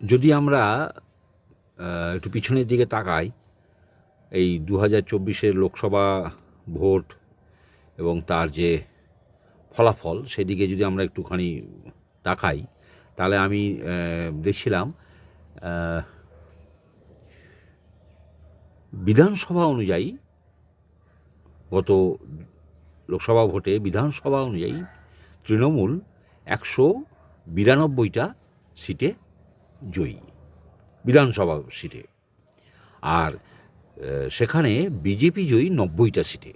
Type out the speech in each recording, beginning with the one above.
যদি আমরা একটু পিছনের দিকে তাকাই, এই 2024-এর লোকসভা ভোট এবং তার যে ফলাফল সেদিকে যদি আমরা একটুখানি তাকাই, তাহলে আমি দেখছিলাম বিধানসভা অনুযায়ী, গত লোকসভা ভোটে বিধানসভা অনুযায়ী তৃণমূল 192টা সিটে জয়ী, বিধানসভা সিটে। আর সেখানে বিজেপি জয়ী 90টা সিটে,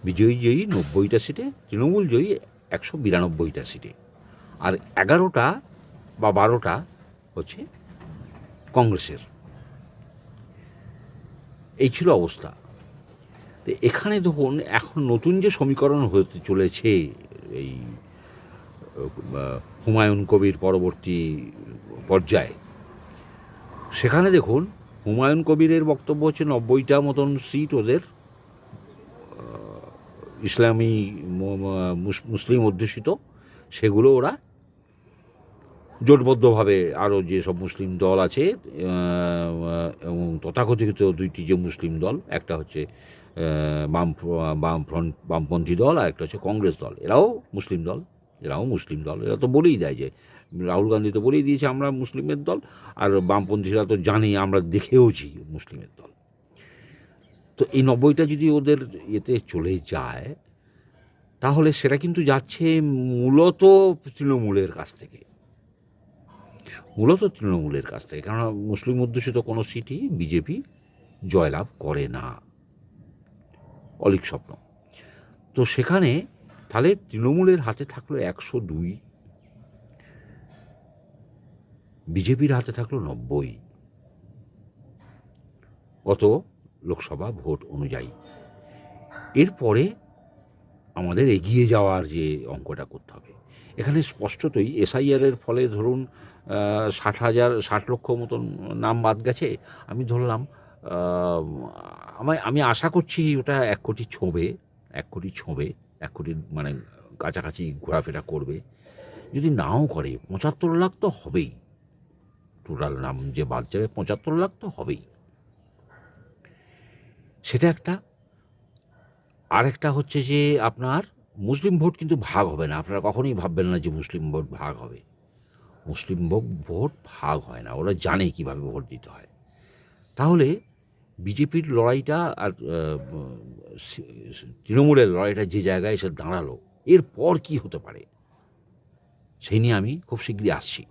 বিজয়ী জয়ী 90টা সিটে, তৃণমূল জয়ী 192টা সিটে। আর 11টা বা 12টা হচ্ছে কংগ্রেসের। এই ছিল অবস্থা। তো এখানে দেখুন, এখন নতুন যে সমীকরণ হতে চলেছে, এই হুমায়ুন কবির পরবর্তী পর্যায়ে, সেখানে দেখুন হুমায়ুন কবিরের বক্তব্য হচ্ছে 90টা মতন সিট ওদের ইসলামী মুসলিম অধ্যুষিত, সেগুলো ওরা জোটবদ্ধভাবে আরও যেসব মুসলিম দল আছে এবং তথাকথিত দুইটি যে মুসলিম দল, একটা হচ্ছে বামপন্থী দল, আর একটা হচ্ছে কংগ্রেস দল, এরাও মুসলিম দল। এরা তো বলেই দেয়, যে রাহুল গান্ধী তো বলেই দিয়েছে আমরা মুসলিমের দল, আর বামপন্থীরা তো জানি, আমরা দেখেওছি মুসলিমের দল। তো এই 90টা যদি ওদের এতে চলে যায়, তাহলে সেটা কিন্তু যাচ্ছে মূলত তৃণমূলের কাছ থেকে, কেননা মুসলিম অধ্যুষিত কোনো সিটই বিজেপি জয়লাভ করে না, অলীক স্বপ্ন। তো সেখানে তাহলে তৃণমূলের হাতে থাকলো 102, বিজেপির হাতে থাকলো 90 গত লোকসভা ভোট অনুযায়ী। এরপরে আমাদের এগিয়ে যাওয়ার যে অঙ্কটা করতে হবে, এখানে স্পষ্টতই এসআইআরের ফলে ধরুন 60 লক্ষ মতন নাম বাদ গেছে। আমি ধরলাম, আমি আশা করছি ওটা 1 কোটি ছোঁবে, 1 কোটির মানে কাছাকাছি ঘোরাফেরা করবে। যদি নাও করে 75 লাখ তো হবেই, টোটাল নাম যে বাদ যাবে 75 লাখ তো হবেই। সেটা একটা। আরেকটা হচ্ছে যে আপনার মুসলিম ভোট কিন্তু ভাগ হবে না। আপনারা কখনোই ভাববেন না যে মুসলিম ভোট ভাগ হবে। মুসলিম ভোট ভাগ হয় না, ওরা জানে কীভাবে ভোট দিতে হয়। তাহলে বিজেপির লড়াইটা আর তৃণমূলের লড়াইটা যে জায়গায় এসে দাঁড়ালো, এরপর কি হতে পারে সেই নিয়ে আমি খুব শীঘ্রই আসছি।